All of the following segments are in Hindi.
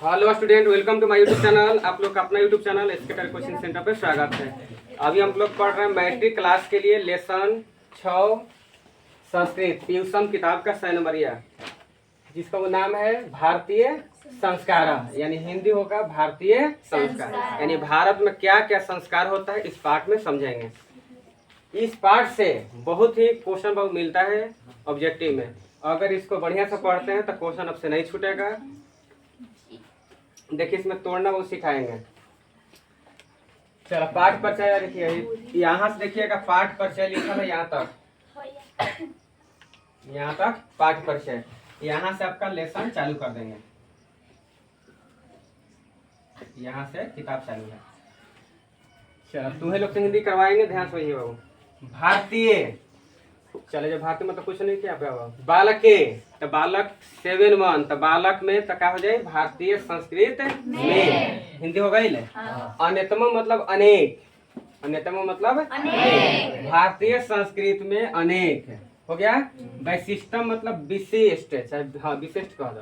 Hello student, welcome to my YouTube channel. आप लोग का अपना यूट्यूब चैनल एस्केटर कोचिंग सेंटर पे स्वागत है। अभी हम लोग पढ़ रहे हैं मैट्रिक क्लास के लिए लेसन 6 संस्कृत ट्यूशन किताब का 6 नंबरिया, जिसका वो नाम है भारतीय संस्कार, यानी हिंदी होगा भारतीय संस्कार। यानी भारत में क्या क्या संस्कार होता है इस पाठ में समझेंगे। इस पाठ से बहुत ही क्वेश्चन बहुत मिलता है ऑब्जेक्टिव में। अगर इसको बढ़िया से पढ़ते हैं तो क्वेश्चन आपसे नहीं छूटेगा। देखिए, इसमें तोड़ना वो सिखाएंगे। चलो पाठ परिचय देखिए, यहाँ से देखिएगा पाठ परिचय लिखा है यहाँ तक पाठ परिचय। यहाँ से आपका लेसन चालू कर देंगे। यहाँ से किताब चालू है। चलो तुम्हें लोग से हिंदी करवाएंगे, ध्यान से वही बाबू। भारतीय, चले जो भारतीय मतलब कुछ नहीं किया बालक के, तो बालक 7 1, तो बालक में तो क्या हो जाए भारतीय संस्कृत में हिंदी होगा ही। अन्यतम मतलब अनेक, अन्यतम मतलब अनेक। भारतीय संस्कृत में अनेक हो गया। वैशिष्टम मतलब विशिष्ट, चाहे हाँ विशिष्ट कह दो,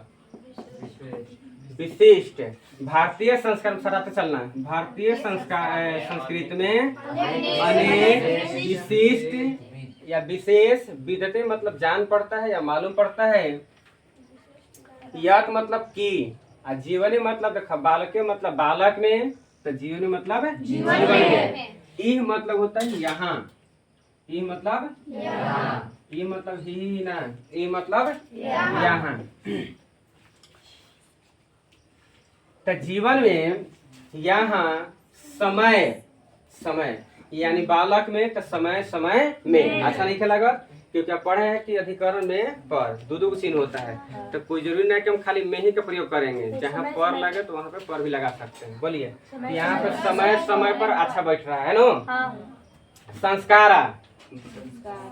विशिष्ट। भारतीय संस्कार सराते चलना, भारतीय संस्कार संस्कृत में अनेक विशिष्ट या विशेष विधते मतलब जान पड़ता है या मालूम पड़ता है। यत मतलब की, जीवनी मतलब देखा बालक मतलब बालक में, तो जीवनी मतलब जीवन में। इह मतलब होता है यहाँ, ई मतलब यहाँ, ई मतलब ही ना, ई मतलब यहाँ। तो जीवन में यहाँ समय, समय यानी बालक में तो समय समय में। अच्छा नहीं खेला, क्योंकि आप पढ़े हैं कि अधिकरण में पर दो चिन्ह होता है, तो कोई जरूरी नहीं कि हम खाली में ही का प्रयोग करेंगे। जहाँ पर लगे तो वहाँ पे पर भी लगा सकते हैं। बोलिए, यहाँ पे समय समय पर अच्छा बैठ रहा है ना। संस्कारा,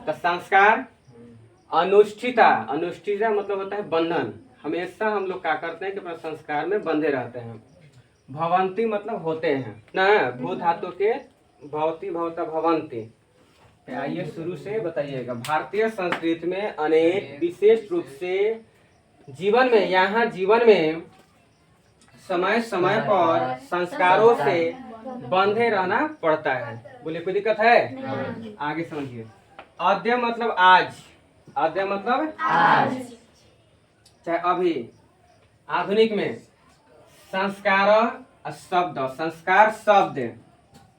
तो संस्कार। अनुष्ठिता, अनुष्ठिता मतलब होता है बंधन। हमेशा हम लोग क्या करते हैं कि अपने संस्कार में बंधे रहते हैं। भवंती मतलब होते हैं ना, भू धातु के भवती भवता भवंती। आइए शुरू से बताइएगा। भारतीय संस्कृति में अनेक विशेष रूप से जीवन में, यहाँ जीवन में समय समय पर संस्कारों से बंधे रहना पड़ता है। बोले कोई दिक्कत है? आगे समझिए। अद्य मतलब आज, अद्य मतलब आज, चाहे अभी। आधुनिक में संस्कार शब्द, संस्कार शब्द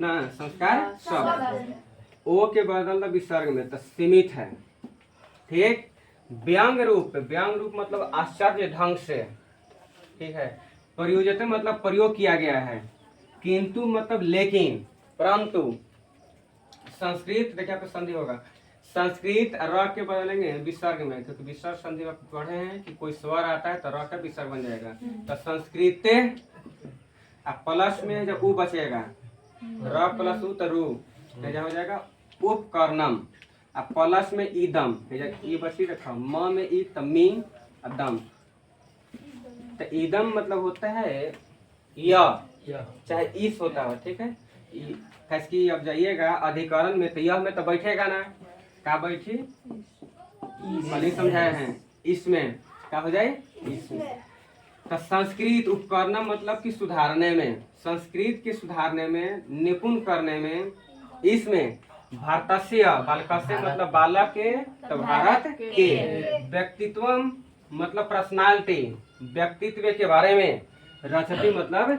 ना, संस्कार शब्द ओ के बदल विसर्ग में तो सीमित है। ठीक। व्यंग रूप, व्यंग रूप मतलब आश्चर्य ढंग से। ठीक है। प्रयोजन मतलब प्रयोग किया गया है। किंतु मतलब लेकिन, परंतु। संस्कृत देखिए आपको संधि होगा, संस्कृत र के बदलेंगे विसर्ग में, क्योंकि विसर्ग संधि में पढ़े हैं कि कोई स्वर आता है तो र का विसर्ग बन जाएगा। तो संस्कृत प्लस में जब उ बचेगा, र प्लस उ तो रू हो जाएगा उपकरणम। अब प्लस में ईदम, ई बची रखा, म में ई तमी दम। तो ईदम मतलब होता है या, चाहे इस होता है। ठीक है। कि अब जाइएगा अधिकरण में, तो यह में तो बैठेगा ना, क्या बैठी नहीं समझाए हैं, इसमें क्या हो जाए इसमें। तो संस्कृत उपकरण मतलब कि सुधारने में, संस्कृत के सुधारने में, निपुण करने में। इसमें भारतस्य, बालकस्य मतलब बालक के, तो भारत के। व्यक्तित्व मतलब पर्सनालिटी, व्यक्तित्व के बारे में। रचती मतलब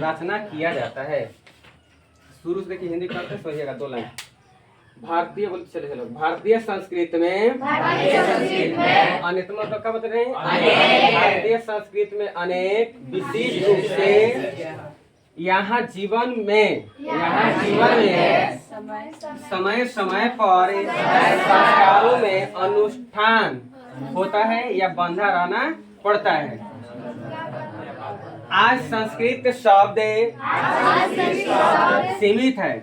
रचना किया जाता है। शुरू से देखिए, हिंदी करते सोचिएगा 2 लाइन। भारतीय बोलते चले चलो। भारतीय संस्कृति में, अनेक मतलब क्या बता रहे हैं, भारतीय संस्कृति में अनेक विशिष्ट रूप से यहाँ जीवन में, यहाँ जीवन में समय समय पर संस्कारों में अनुष्ठान होता है या बंधा रहना पड़ता है। आज संस्कृत शब्द सीमित है,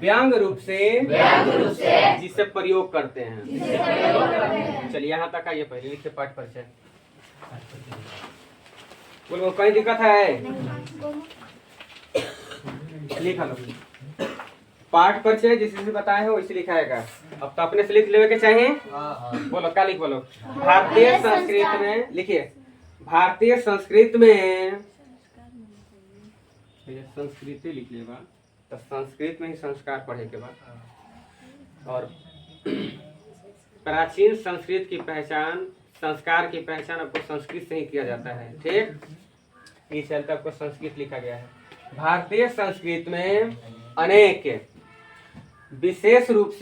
व्यंग रूप से जिसे प्रयोग करते हैं। चलिए यहाँ तक आइए, पहले लिखते पाठ परिचय। बोलो कोई दिक्कत है? लिखा लो पाठ परिचय जिसे बताए हो वैसे लिखाएगा। अब तो अपने से लिख लेवे के चाहिए। बोलो क्या लिख, बोलो। भारतीय संस्कृति में लिखिए, भारतीय संस्कृत में संस्कृति लिख लेगा तो संस्कृत में ही संस्कार पढ़े के बाद। और प्राचीन संस्कृत की पहचान, संस्कार की पहचान आपको संस्कृत से ही किया जाता है। ठीक, इस चलते आपको संस्कृत लिखा गया है। भारतीय संस्कृत में अनेक विशेष रूप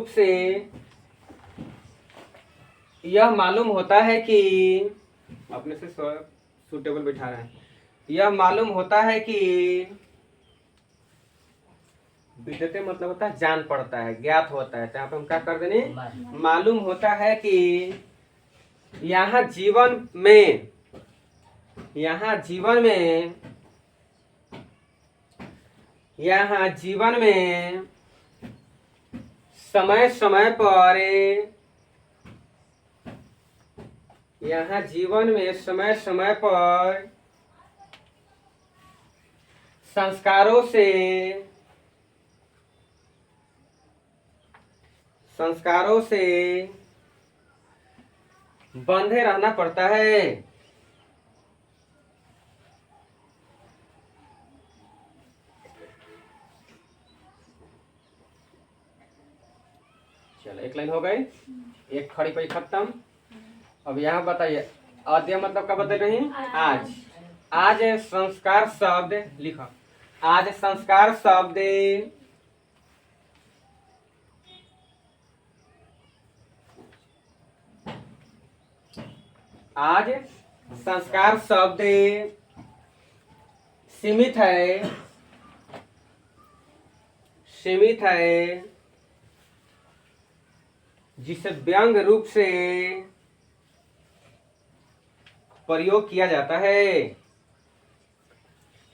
से यह मालूम होता है कि अपने से सूटेबल बैठा रहे हैं। यह मालूम होता है कि विदते मतलब होता है जान पड़ता है, ज्ञात होता है। तो यहाँ पे हम क्या कर देने, मालूम होता है कि यहाँ जीवन में समय समय पर संस्कारों से बंधे रहना पड़ता है। चलो एक लाइन हो गई, एक खड़ी पे खत्म। अब यहाँ बताइए अद्य मतलब क्या बता रही, आज। आज संस्कार शब्द लिखो, आज संस्कार शब्द सीमित है जिसे व्यंग रूप से प्रयोग किया जाता है।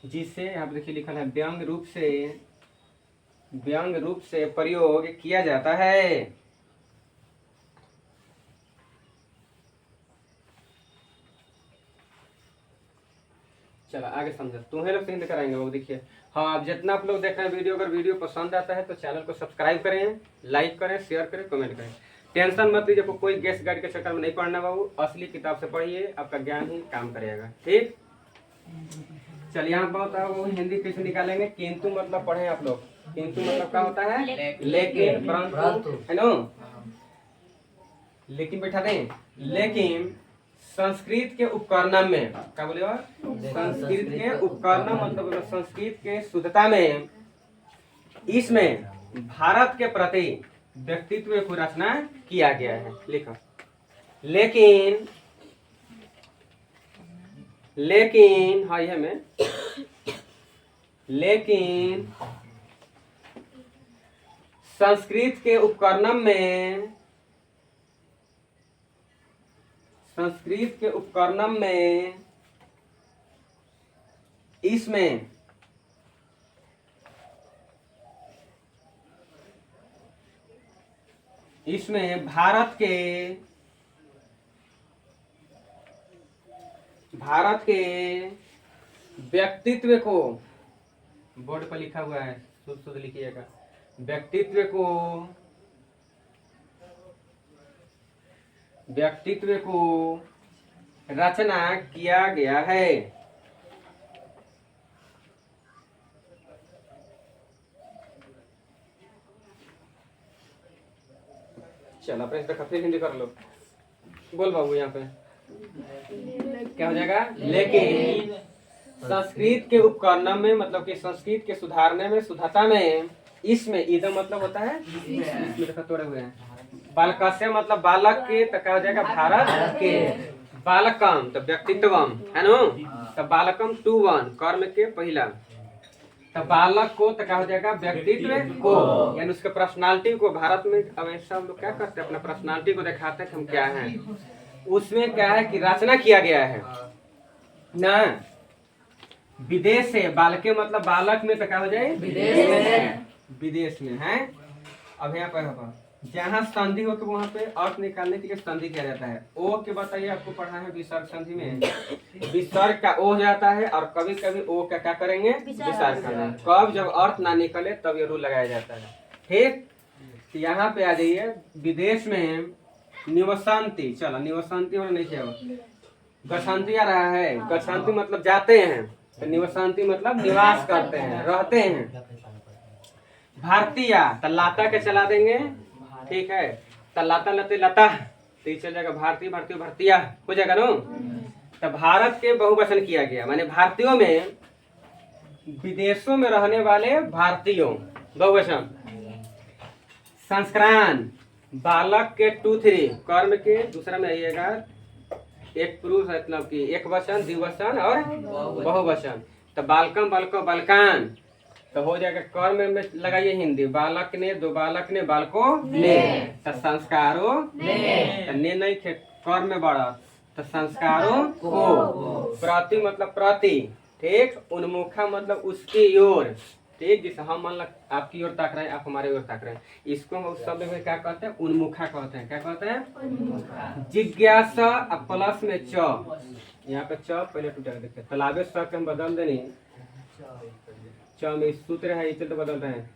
जिसे यहाँ पे देखिए लिखा है व्यंग रूप से प्रयोग किया जाता है। चलो आगे समझो, तुम्हें लोग सिंध कराएंगे वो देखिए। हाँ, अब जितना आप लोग देख रहे हैं वीडियो, अगर वीडियो पसंद आता है तो चैनल को सब्सक्राइब करें, लाइक करें, शेयर करें, कमेंट करें। टेंशन मत लीजिए, कोई गेस्ट गाइड के चक्कर में नहीं पढ़ना बाबू, असली किताब से पढ़िए, आपका ज्ञान ही काम करेगा। ठीक, चलिए यहाँ पर होता है वो हिंदी कैसे निकालेंगे। किंतु मतलब पढ़े आप लोग, किंतु मतलब क्या होता है, लेकिन, परंतु, है ना। लेकिन बैठा दें, लेकिन संस्कृत के उपकरणम में क्या बोले, संस्कृत के उपकरणम मतलब संस्कृत के शुद्धता में, इसमें भारत के प्रति व्यक्तित्व को रचना किया गया है। लिखो, लेकिन हाँ यह में, लेकिन संस्कृत के उपकरणम में इसमें भारत के व्यक्तित्व को, बोर्ड पर लिखा हुआ है, शुद्ध लिखिएगा, व्यक्तित्व को रचना किया गया है। चलो अपने इसका फिर हिंदी कर लो, बोल बाबू यहाँ पे क्या हो जाएगा। लेकिन संस्कृत के उपकरणम में मतलब कि संस्कृत के सुधारने में, शुद्धता में, इसमें इधर मतलब होता है, इसमें देखो तोड़े हुए हैं। बालकस्य मतलब बालक के, तो क्या हो जाएगा भारत के। बालकम तो व्यक्तित्वम है ना, तो बालकम टू वन कर्म के पहला, तो बालक को तो क्या हो जाएगा व्यक्तित्व को, यानी उसके पर्सनालिटी को। भारत में अब ऐसा हम लोग क्या करते हैं, अपना पर्सनालिटी को दिखाते हैं कि हम क्या हैं। उसमें क्या है कि रचना किया गया है ना। विदेश से, बालके मतलब बालक में तो क्या हो जाए विदेश में है। अब यहाँ पर जहाँ संधि हो के वहाँ पे अर्थ निकालने के लिए संधि किया जाता है। ओ के बताइए, आपको पढ़ा है विसर्ग संधि में विसर्ग का ओ हो जाता है, और कभी कभी ओ का क्या करेंगे, विसर्ग करेंगे। कब जब अर्थ ना निकले तब ये रूल लगाया जाता है। ठीक, तो यहाँ पे आ जाइए, विदेश में निवसंती, चलो निवसंती और नहीं किया, गच्छन्ति आ रहा है। गच्छन्ति मतलब जाते हैं, तो निवसंती मतलब निवास करते हैं, रहते हैं। भारतीय तलाता के चला देंगे, ठीक है, तलाता लते लता, तो ये चल जाएगा भारतीय, भारतीय भारतीय हो जाएगा नो। तो भारत के बहुवचन किया गया, माने भारतीयों में, विदेशों में रहने वाले भारतीयों, बहुवचन। संस्करण, बालक के 2 3 कर्म के दूसरा में आइएगा, एक पुरुष मतलब कि एक वचन, द्विवचन और बहुवचन। तो बालकम बालको बालकान, तो हो जाएगा कर्म में लगाइए हिंदी, बालक ने, दो बालक ने, बालको ने, तो संस्कारों ने नहीं खे, कर्म में बढ़ा, तो संस्कारों को, प्रति मतलब प्रति, ठीक, उन्मुखा मतलब उसकी ओर, ठीक, जिसे हम मान आपकी ओर ताक रहे हैं, आप हमारे ओर ताक रहे हैं, इसको हम उस शब्द में क्या कहते हैं, उन्मुखा कहते हैं। क्या कहते हैं, जिज्ञासा प्लस में च, यहाँ पे च पहले टूटा देखते, तालाबे स के हम बदल देनी, च में सूत्र है, इसे तो बदल रहे हैं,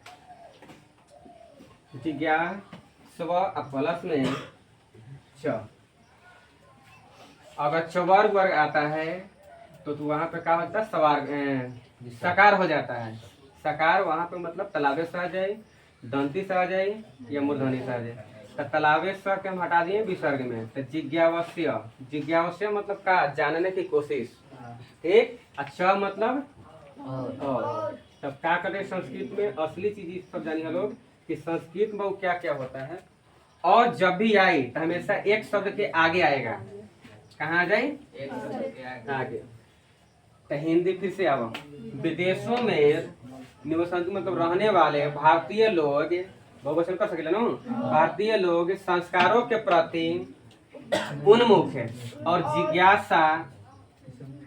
जिज्ञासा प्लस में च। अगर चवर्ग वर्ग आता है तो वहां पे क्या होता है, सवार सकार हो जाता है। सकार वहां पे मतलब तालाबे से आ जाए, दंती से आ जाए, या मूर्धनी से आ जाए। तो तालाबे से के हम हटा दिए विसर्ग में, तो जिज्ञावस्य, जिज्ञावस्य मतलब का, जानने की कोशिश, ठीक। अच्छा मतलब तब क्या करें, संस्कृत में असली चीज इस पर जानिए लोग, कि संस्कृत में क्या क्या होता है, और जब भी आए तो हमेशा एक शब्द के आगे आएगा। कहाँ आ जाए, एक शब्द के आगे। तो हिंदी फिर से आओ, विदेशों में निवसंत मतलब रहने वाले भारतीय लोग, बहुवचन कर सकेला ना, भारतीय लोग संस्कारों के प्रति उन्मुख है और जिज्ञासा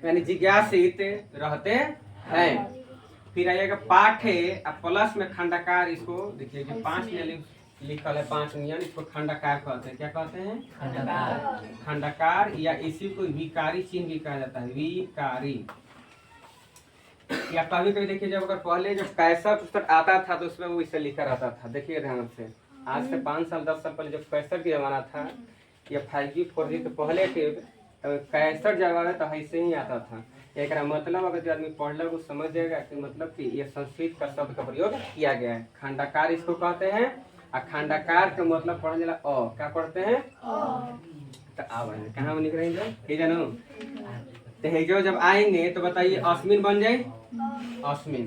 यानी जिज्ञासित रहते हैं। फिर आइएगा पाठे प्लस में खंडकार, इसको देखिए कि 5 नियम लिखल है, 5 नियम, इसको खंडकार कहते हैं। क्या कहते हैं, खंडकार। खंडकार, या इसी को विकारी चिन्ह भी कहा जाता है, विकारी। या कभी कभी देखिए, जब अगर पहले जब कैसेट पुस्तक आता था तो उसमें वो इसे लिखा रहता था, देखिए ध्यान से, आज से 5 साल 10 साल पहले जब कैसेट की जमाना था, या 5G 4G तो पहले के, तो कैसेट जमाना तो ऐसे ही आता था। एक मतलब अगर जो आदमी पढ़ लो वो समझ जाएगा कि मतलब कि ये संस्कृत का शब्द का प्रयोग किया गया है। खंडकार इसको कहते हैं, और खंडकार का मतलब पढ़ने वाला क्या पढ़ते हैं, तो अब कहाँ में निकल रही है जानो, तो जो जब आएंगे तो बताइए अस्मिन बन जाए, अस्मिन।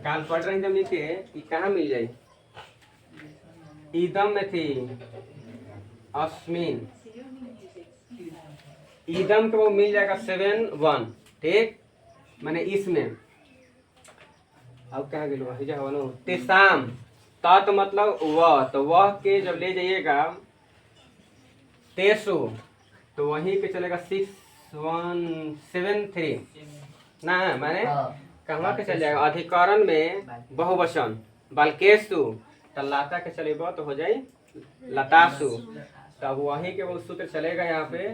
काल पढ़ रहे हैं जब नीचे, ये कहाँ मिल जाए, ईदम में थी, अस्मिन, ईदम को वो मिल जाएगा 7 1, ठीक, मैंने इसमें। अब क्या गेलो तेसाम, तात मतलब वह, तो वह के जब ले जाइएगा तेसो, तो वहीं पे चलेगा 6 1 7 3 ना, मैंने कहाँ के चल जाएगा, अधिकरण में बहुवचन, बालकेशु, तलाता के चलेगा तो हो जाए लतासु, तब वहीं के वो सूत्र चलेगा यहाँ पे।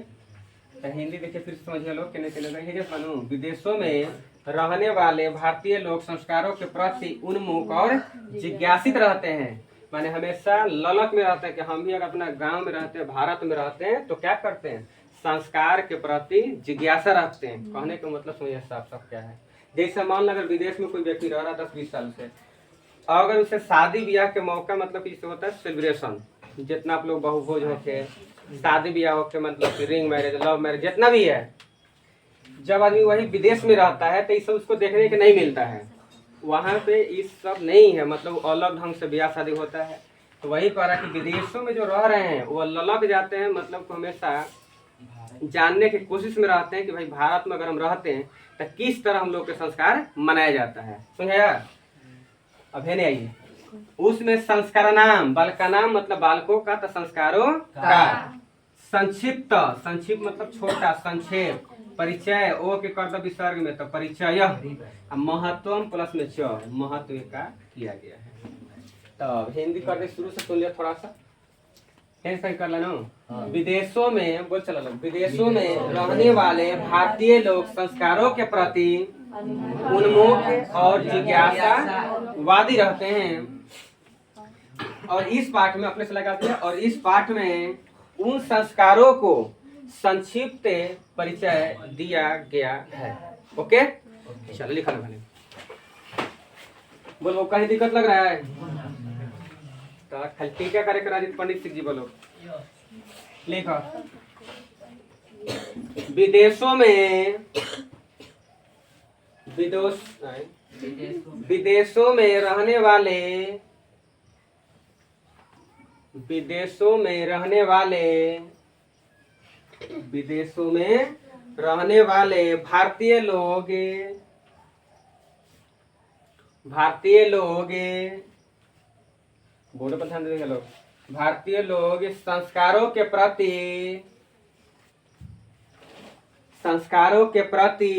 तो हिंदी देखिए फिर समझिए लोग, कहने चलेगा, विदेशों में रहने वाले भारतीय लोग संस्कारों के प्रति उन्मुख और जिज्ञासित रहते हैं, माने हमेशा ललक में रहते हैं कि हम भी अगर अपना गांव में रहते हैं, भारत में रहते हैं, तो क्या करते हैं, संस्कार के प्रति जिज्ञासा रखते हैं। कहने का मतलब समझिए साफ साफ क्या है। जैसे मान लो अगर विदेश में कोई व्यक्ति रह रहा 10-20 साल से, अगर उसे शादी ब्याह के मौका मतलब कि इससे होता है सेलिब्रेशन, जितना आप लोग बहुभोज होके, शादी ब्याह होके मतलब रिंग मैरिज, लव मैरिज, जितना भी है, जब आदमी वही विदेश में रहता है तो इस सब उसको देखने के नहीं मिलता है। वहाँ पे इस सब नहीं है, मतलब अलग ढंग से ब्याह शादी होता है। तो वही कह रहा है कि विदेशों में जो रह रहे हैं वो ललक जाते हैं, मतलब हमेशा जानने की कोशिश में रहते हैं कि भाई भारत में अगर हम रहते हैं तो किस तरह हम लोग के संस्कार मनाया जाता है। सुनिए यार, अब है नहीं आइए, उसमें संस्कार नाम, बाल का नाम मतलब बालकों का, तो संस्कारों का। संक्षिप्त, संक्षिप्त मतलब छोटा, संक्षेप। परिचय, ओ के कर्तव्य विसर्ग में तो परिचय, महत्व प्लस में च, महत्व का किया गया है। तो हिंदी करने शुरू से सुन लिया थोड़ा सा। टेंस सही कर लेना। विदेशों में बोल चला लो, विदेशों में रहने वाले भारतीय लोग संस्कारों के प्रति उन्मुख और जिज्ञासावादी रहते हैं। और इस पाठ में अपने से लगाते हैं, और इस पाठ में उन संस्कारों को संक्षिप्त परिचय दिया गया है। ओके चलो लिखा लो मैंने। बोलो कहीं दिक्कत लग रहा है तो खाली टीका करे करा दी पंडित सिंह जी। बोलो लिखो। विदेशों में विदेशों में रहने वाले विदेशों में रहने वाले भारतीय लोग बोलो पर ध्यान देंगे लोग। भारतीय लोग संस्कारों के प्रति